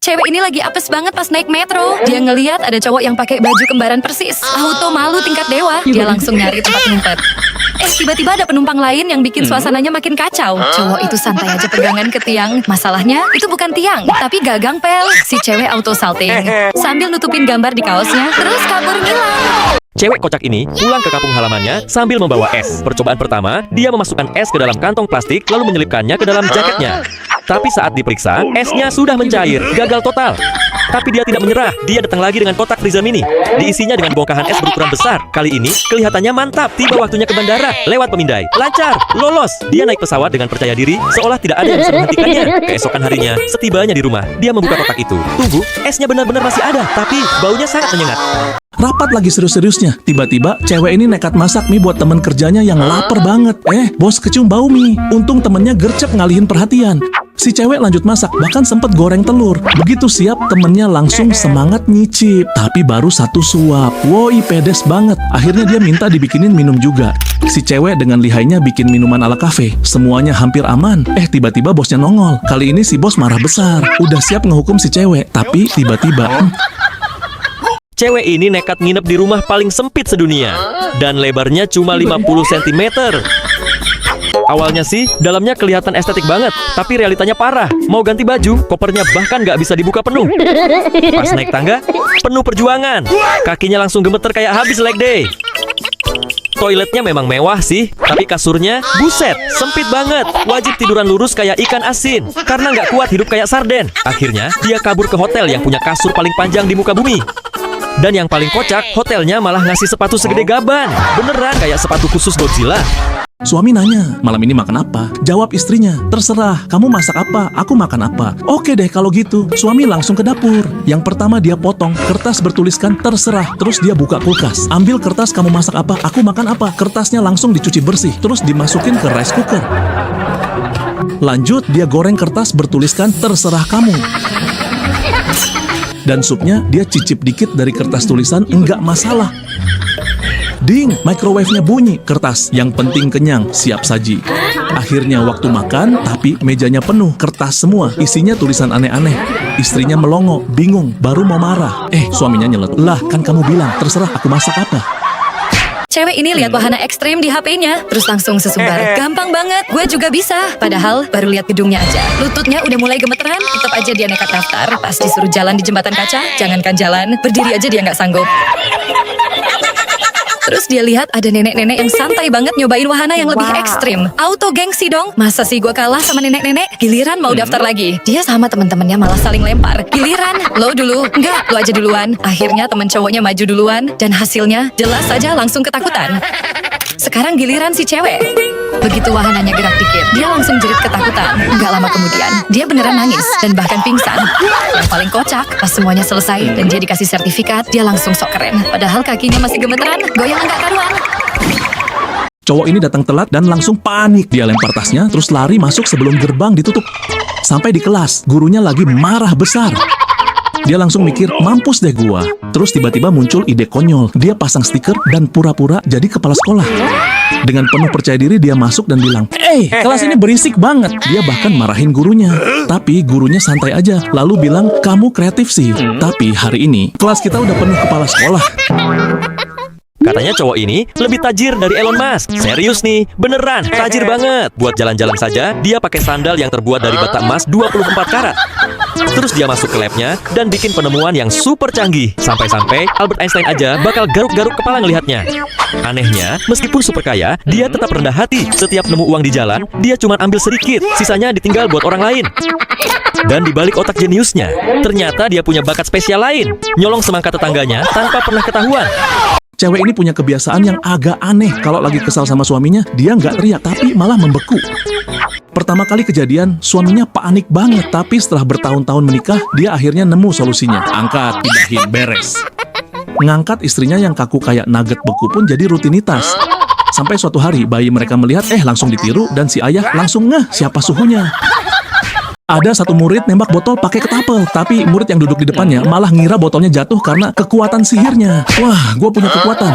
cewek ini lagi apes banget pas naik metro. Dia ngeliat ada cowok yang pakai baju kembaran persis. Auto malu tingkat dewa. Dia langsung nyari tempat ngumpet. Tiba-tiba ada penumpang lain yang bikin suasananya makin kacau. Cowok itu santai aja pegangan ke tiang. Masalahnya itu bukan tiang, tapi gagang pel. Si cewek auto salting sambil nutupin gambar di kaosnya, terus kabur ngilang. Cewek kocak ini pulang ke kampung halamannya sambil membawa es. Percobaan pertama, dia memasukkan es ke dalam kantong plastik lalu menyelipkannya ke dalam jaketnya. Tapi saat diperiksa, esnya sudah mencair, gagal total. Tapi dia tidak menyerah, dia datang lagi dengan kotak freezer mini. Diisinya dengan bongkahan es berukuran besar. Kali ini, kelihatannya mantap. Tiba waktunya ke bandara, lewat pemindai. Lancar, lolos. Dia naik pesawat dengan percaya diri, seolah tidak ada yang bisa menghentikannya. Keesokan harinya, setibanya di rumah, dia membuka kotak itu. Tunggu, esnya benar-benar masih ada, tapi baunya sangat menyengat. Rapat lagi serius-seriusnya. Tiba-tiba, cewek ini nekat masak mie buat temen kerjanya yang lapar banget. Bos kecium bau mie. Untung temennya gercep ngalihin perhatian. Si cewek lanjut masak, bahkan sempet goreng telur. Begitu siap, temennya langsung semangat nyicip. Tapi baru satu suap. Woi, pedes banget. Akhirnya dia minta dibikinin minum juga. Si cewek dengan lihainya bikin minuman ala kafe. Semuanya hampir aman. Tiba-tiba bosnya nongol. Kali ini si bos marah besar. Udah siap ngehukum si cewek. Tapi tiba-tiba... Cewek ini nekat nginep di rumah paling sempit sedunia. Dan lebarnya cuma 50 cm. Awalnya sih, dalamnya kelihatan estetik banget. Tapi realitanya parah. Mau ganti baju, kopernya bahkan nggak bisa dibuka penuh. Pas naik tangga, penuh perjuangan. Kakinya langsung gemeter kayak habis leg day. Toiletnya memang mewah sih, tapi kasurnya, buset, sempit banget. Wajib tiduran lurus kayak ikan asin, karena nggak kuat hidup kayak sarden. Akhirnya, dia kabur ke hotel yang punya kasur paling panjang di muka bumi. Dan yang paling kocak, hotelnya malah ngasih sepatu segede gaban. Beneran kayak sepatu khusus Godzilla. Suami nanya, malam ini makan apa? Jawab istrinya, terserah, kamu masak apa, aku makan apa. Oke deh kalau gitu. Suami langsung ke dapur. Yang pertama dia potong, kertas bertuliskan terserah. Terus dia buka kulkas. Ambil kertas, kamu masak apa, aku makan apa. Kertasnya langsung dicuci bersih, terus dimasukin ke rice cooker. Lanjut, dia goreng kertas bertuliskan terserah kamu. Dan supnya dia cicip dikit dari kertas tulisan enggak masalah. Ding, microwave-nya bunyi. Kertas, yang penting kenyang, siap saji. Akhirnya waktu makan, tapi mejanya penuh, kertas semua. Isinya tulisan aneh-aneh. Istrinya melongo, bingung, baru mau marah. Suaminya nyelet. Lah, kan kamu bilang, terserah aku masak apa. Cewek ini lihat wahana ekstrim di HP-nya, terus langsung sesumbar. Gampang banget, gue juga bisa. Padahal baru lihat gedungnya aja. Lututnya udah mulai gemeteran, tetap aja dia nekat daftar. Pas disuruh jalan di jembatan kaca, jangankan jalan, berdiri aja dia nggak sanggup. Terus dia lihat ada nenek-nenek yang santai banget nyobain wahana yang lebih ekstrim. Auto gengsi dong. Masa sih gue kalah sama nenek-nenek? Giliran mau daftar lagi. Dia sama temen-temennya malah saling lempar. Giliran, lo dulu. Enggak, lo aja duluan. Akhirnya temen cowoknya maju duluan. Dan hasilnya jelas saja langsung ketakutan. Sekarang giliran si cewek. Begitu wahananya gerak dikit, dia langsung jerit ketakutan. Nggak lama kemudian, dia beneran nangis dan bahkan pingsan. Yang paling kocak, pas semuanya selesai dan dia dikasih sertifikat, dia langsung sok keren. Padahal kakinya masih gemeteran, goyang nggak karuan. Cowok ini datang telat dan langsung panik. Dia lempar tasnya, terus lari masuk sebelum gerbang ditutup. Sampai di kelas, gurunya lagi marah besar. Dia langsung mikir, mampus deh gua. Terus tiba-tiba muncul ide konyol. Dia pasang stiker dan pura-pura jadi kepala sekolah. Dengan penuh percaya diri dia masuk dan bilang, kelas ini berisik banget. Dia bahkan marahin gurunya. Tapi gurunya santai aja. Lalu bilang, kamu kreatif sih. Tapi hari ini, kelas kita udah penuh kepala sekolah. Katanya cowok ini lebih tajir dari Elon Musk. Serius nih, beneran, tajir banget. Buat jalan-jalan saja, dia pakai sandal yang terbuat dari bata emas 24 karat. Terus dia masuk ke labnya dan bikin penemuan yang super canggih. Sampai-sampai Albert Einstein aja bakal garuk-garuk kepala ngelihatnya. Anehnya, meskipun super kaya, dia tetap rendah hati. Setiap nemu uang di jalan, dia cuma ambil sedikit. Sisanya ditinggal buat orang lain. Dan di balik otak jeniusnya, ternyata dia punya bakat spesial lain. Nyolong semangka tetangganya tanpa pernah ketahuan. Cewek ini punya kebiasaan yang agak aneh. Kalau lagi kesal sama suaminya, dia nggak teriak, tapi malah membeku. Pertama kali kejadian, suaminya panik banget. Tapi setelah bertahun-tahun menikah, dia akhirnya nemu solusinya. Angkat, pindahin, beres. Ngangkat istrinya yang kaku kayak nugget beku pun jadi rutinitas. Sampai suatu hari, bayi mereka melihat, langsung ditiru, dan si ayah langsung ngeh siapa suhunya. Ada satu murid nembak botol pakai ketapel, tapi murid yang duduk di depannya malah ngira botolnya jatuh karena kekuatan sihirnya. Wah, gue punya kekuatan.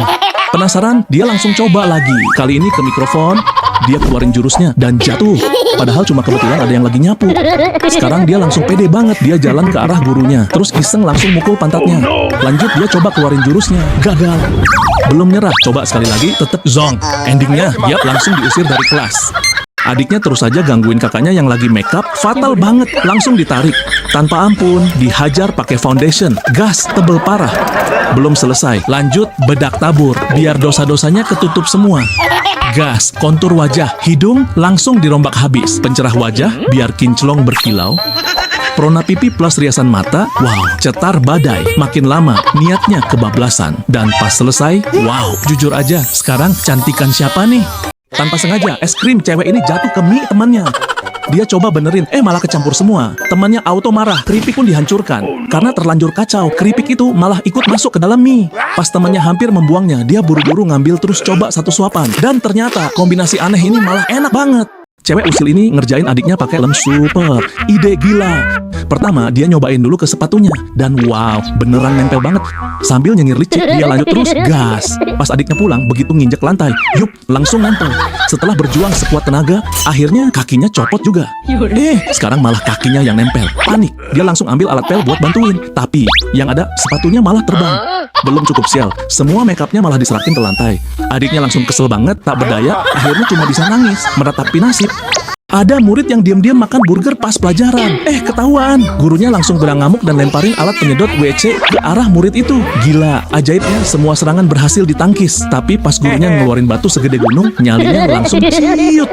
Penasaran? Dia langsung coba lagi. Kali ini ke mikrofon, dia keluarin jurusnya dan jatuh. Padahal cuma kebetulan ada yang lagi nyapu. Sekarang dia langsung pede banget, dia jalan ke arah gurunya. Terus iseng langsung mukul pantatnya. Lanjut dia coba keluarin jurusnya, gagal. Belum nyerah, coba sekali lagi, tetep zonk. Endingnya, dia langsung diusir dari kelas. Adiknya terus saja gangguin kakaknya yang lagi makeup, fatal banget, langsung ditarik. Tanpa ampun, dihajar pakai foundation, gas tebel parah. Belum selesai, lanjut bedak tabur, biar dosa-dosanya ketutup semua. Gas, kontur wajah, hidung langsung dirombak habis. Pencerah wajah, biar kinclong berkilau. Prona pipi plus riasan mata, wow, cetar badai. Makin lama, niatnya kebablasan. Dan pas selesai, wow, jujur aja, sekarang cantikan siapa nih? Tanpa sengaja, es krim cewek ini jatuh ke mie temannya. Dia coba benerin, malah kecampur semua. Temannya auto marah, keripik pun dihancurkan. Karena terlanjur kacau, keripik itu malah ikut masuk ke dalam mie. Pas temannya hampir membuangnya, dia buru-buru ngambil terus coba satu suapan. Dan ternyata kombinasi aneh ini malah enak banget. Cewek usil ini ngerjain adiknya pakai lem super. Ide gila. Pertama, dia nyobain dulu ke sepatunya. Dan wow, beneran nempel banget. Sambil nyengir licik, dia lanjut terus gas. Pas adiknya pulang, begitu nginjek lantai, yup, langsung nempel. Setelah berjuang sekuat tenaga, akhirnya kakinya copot juga. Sekarang malah kakinya yang nempel. Panik, dia langsung ambil alat pel buat bantuin. Tapi, yang ada sepatunya malah terbang. Belum cukup sial, semua makeupnya malah diserakin ke lantai. Adiknya langsung kesel banget, tak berdaya, akhirnya cuma bisa nangis, meratapi nasib. Ada murid yang diam-diam makan burger pas pelajaran. Ketahuan. Gurunya langsung berangamuk dan lemparin alat penyedot WC ke arah murid itu. Gila, ajaibnya semua serangan berhasil ditangkis. Tapi pas gurunya ngeluarin batu segede gunung, nyalinya langsung ciut.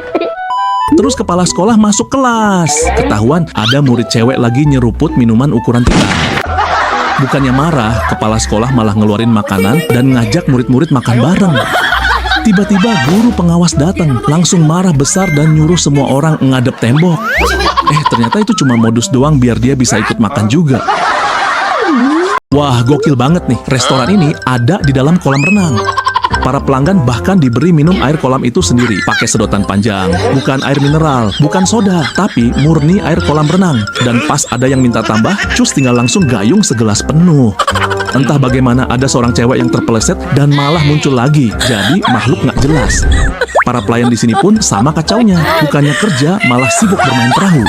Terus kepala sekolah masuk kelas. Ketahuan ada murid cewek lagi nyeruput minuman ukuran 3. Bukannya marah, kepala sekolah malah ngeluarin makanan dan ngajak murid-murid makan bareng. Tiba-tiba guru pengawas datang, langsung marah besar dan nyuruh semua orang ngadep tembok. Ternyata itu cuma modus doang biar dia bisa ikut makan juga. Wah, gokil banget nih. Restoran ini ada di dalam kolam renang. Para pelanggan bahkan diberi minum air kolam itu sendiri, pakai sedotan panjang. Bukan air mineral, bukan soda, tapi murni air kolam renang. Dan pas ada yang minta tambah, cus tinggal langsung gayung segelas penuh. Entah bagaimana ada seorang cewek yang terpeleset dan malah muncul lagi. Jadi makhluk nggak jelas. Para pelayan di sini pun sama kacaunya. Bukannya kerja, malah sibuk bermain perahu.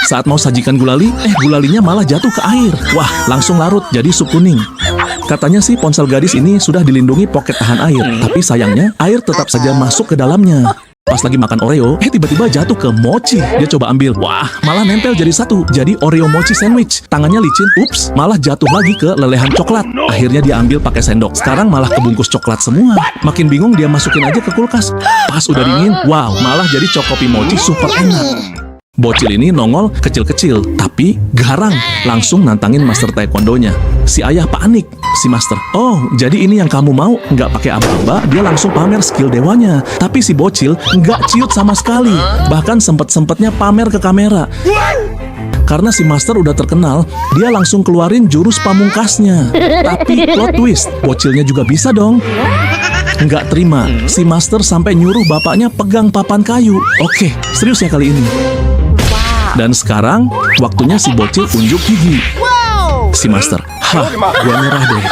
Saat mau sajikan gulali, gulalinya malah jatuh ke air. Wah, langsung larut jadi sup kuning. Katanya sih ponsel gadis ini sudah dilindungi poket tahan air. Tapi sayangnya, air tetap saja masuk ke dalamnya. Pas lagi makan Oreo, tiba-tiba jatuh ke mochi. Dia coba ambil, wah, malah nempel jadi satu. Jadi Oreo mochi sandwich. Tangannya licin, ups, malah jatuh lagi ke lelehan coklat. Akhirnya dia ambil pakai sendok. Sekarang malah kebungkus coklat semua. Makin bingung dia masukin aja ke kulkas. Pas udah dingin, wow, malah jadi Chocopi mochi super enak. Bocil ini nongol kecil-kecil, tapi garang. Langsung nantangin master taekwondonya. Si ayah panik. Si master, oh jadi ini yang kamu mau? Nggak pakai aba-aba, dia langsung pamer skill dewanya. Tapi si bocil nggak ciut sama sekali. Bahkan sempet-sempetnya pamer ke kamera. Karena si master udah terkenal, dia langsung keluarin jurus pamungkasnya. Tapi plot twist, bocilnya juga bisa dong. Nggak terima, si master sampai nyuruh bapaknya pegang papan kayu. Oke, serius ya kali ini. Dan sekarang, waktunya si bocil unjuk gigi. Si master, gua nyerah deh.